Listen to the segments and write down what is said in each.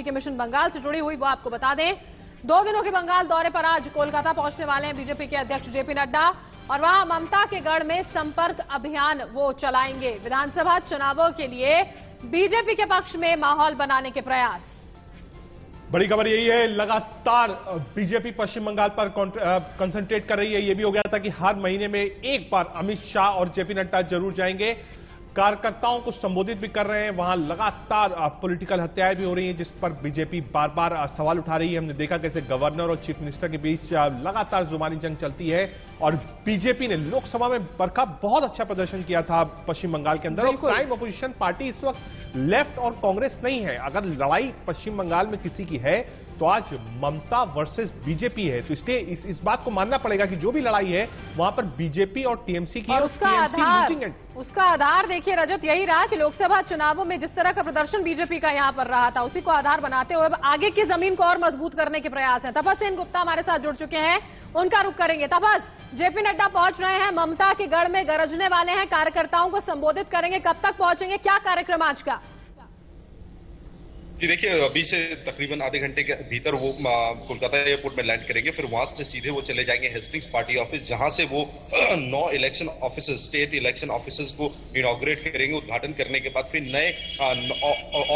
के मिशन बंगाल से जुड़ी हुई वो आपको बता दें। 2 दिनों के बंगाल दौरे पर आज कोलकाता पहुंचने वाले हैं बीजेपी के अध्यक्ष जेपी नड्डा और वहां ममता के गढ़ में संपर्क अभियान वो चलाएंगे। विधानसभा चुनावों के लिए बीजेपी के पक्ष में माहौल बनाने के प्रयास। बड़ी खबर यही है, लगातार बीजेपी पश्चिम बंगाल पर कंसंट्रेट कर रही है। यह भी हो गया था कि हर महीने में एक बार अमित शाह और जेपी नड्डा जरूर जाएंगे, कार्यकर्ताओं को संबोधित भी कर रहे हैं। वहां लगातार पॉलिटिकल हत्याएं भी हो रही हैं जिस पर बीजेपी बार बार सवाल उठा रही है। हमने देखा कैसे गवर्नर और चीफ मिनिस्टर के बीच लगातार जुबानी जंग चलती है और बीजेपी ने लोकसभा में बरखा बहुत अच्छा प्रदर्शन किया था पश्चिम बंगाल के अंदर। और प्राइम अपोजिशन पार्टी इस वक्त लेफ्ट और कांग्रेस नहीं है। अगर लड़ाई पश्चिम बंगाल में किसी की है तो आज ममता वर्सेस बीजेपी है। तो इसलिए इस बात को मानना पड़ेगा कि जो भी लड़ाई है वहां पर बीजेपी और टीएमसी की, और उसका आधार देखिए रजत यही रहा कि लोकसभा चुनावों में जिस तरह का प्रदर्शन बीजेपी का यहां पर रहा था उसी को आधार बनाते हुए आगे की जमीन को और मजबूत करने के प्रयास हैं। तपस सेन गुप्ता हमारे साथ जुड़ चुके हैं, उनका रुख करेंगे। तपस, जेपी नड्डा पहुंच रहे हैं, ममता के गढ़ में गरजने वाले हैं, कार्यकर्ताओं को संबोधित करेंगे, कब तक पहुंचेंगे, क्या कार्यक्रम आज का? कि देखिए अभी से तकरीबन आधे घंटे के भीतर वो कोलकाता एयरपोर्ट में लैंड करेंगे। फिर वहां से सीधे वो चले जाएंगे हेस्टिंग्स पार्टी ऑफिस, जहां से वो 9 election officers, state election officers को इनॉग्रेट करेंगे। उद्घाटन करने के बाद फिर नए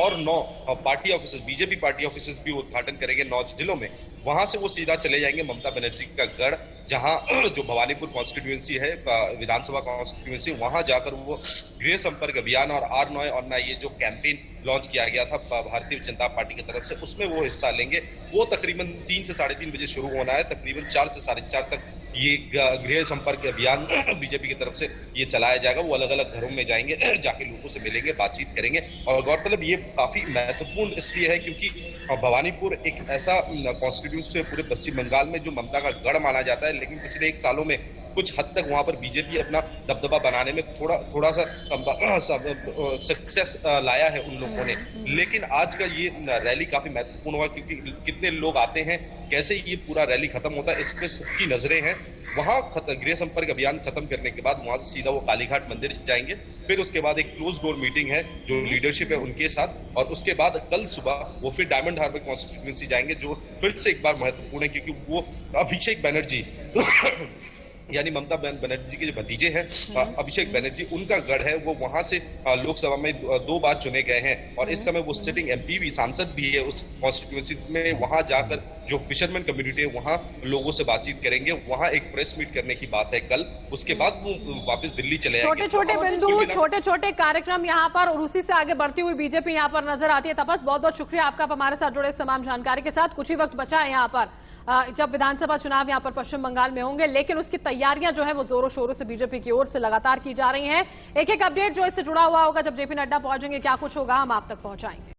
और 9 party officers, BJP party officers भी उद्घाटन करेंगे 9 जिलों में। वहां से वो सीधा चले जाएंगे ममता बनर्जी का गढ़, जहां जो भवानीपुर कॉन्स्टिट्यूएंसी है, विधानसभा कॉन्स्टिट्यूएंसी, वहां जाकर वो गृह संपर्क अभियान और R9 और ना ये जो कैंपेन लॉन्च किया गया था भारतीय जनता पार्टी की तरफ से, उसमें वो हिस्सा लेंगे। वो तकरीबन 3 से 3:30 बजे शुरू होना है। तकरीबन 4 से 4:30 तक ये गृह संपर्क अभियान बीजेपी की तरफ से ये चलाया जाएगा। वो अलग अलग घरों में जाएंगे, जाके लोगों से मिलेंगे, बातचीत करेंगे। और गौरतलब ये काफी महत्वपूर्ण इसलिए है क्योंकि भवानीपुर एक ऐसा कॉन्स्टिट्यूंसी है पूरे पश्चिम बंगाल में जो ममता का गढ़ माना जाता है, लेकिन पिछले 1 सालों में कुछ हद तक वहां पर बीजेपी अपना दबदबा बनाने में थोड़ा सा सक्सेस लाया है उन लोगों ने। लेकिन आज का ये रैली काफी महत्वपूर्ण हुआ क्योंकि कितने लोग आते हैं, कैसे ये पूरा रैली खत्म होता है, इस पे सबकी नजरें हैं। वहां गृह संपर्क अभियान खत्म करने के बाद वहां से सीधा वो कालीघाट मंदिर जाएंगे। फिर उसके बाद एक क्लोज डोर मीटिंग है जो लीडरशिप है उनके साथ, और उसके बाद कल सुबह वो फिर डायमंड हार्बर कॉन्स्टिट्यूएंसी जाएंगे, जो फिर से एक बार महत्वपूर्ण है क्योंकि वो अभिषेक बनर्जी यानी ममता बनर्जी के जो भतीजे हैं अभिषेक बनर्जी, उनका गढ़ है। वो वहां से लोकसभा में 2 बार चुने गए हैं और इस समय वो सिटिंग एमपी भी, सांसद भी है उस कॉन्स्टिट्यूएंसी में। वहां जाकर जो फिशरमैन कम्युनिटी है वहां लोगों से बातचीत करेंगे। वहां एक प्रेस मीट करने की बात है कल। उसके बाद वो वापस दिल्ली चले जाएंगे। छोटे-छोटे बिंदु, छोटे-छोटे कार्यक्रम यहाँ पर और उसी से आगे बढ़ती हुई बीजेपी यहाँ पर नजर आती है। तपस, बहुत बहुत शुक्रिया आपका हमारे साथ जुड़े इस तमाम जानकारी के साथ। कुछ ही वक्त बचा है यहाँ पर जब विधानसभा चुनाव यहाँ पर पश्चिम बंगाल में होंगे, लेकिन उसकी तैयारियां जो है वो जोरों शोरों से बीजेपी की ओर से लगातार की जा रही हैं। एक एक अपडेट जो इससे जुड़ा हुआ होगा, जब जेपी नड्डा पहुंचेंगे क्या कुछ होगा हम आप तक पहुंचाएंगे।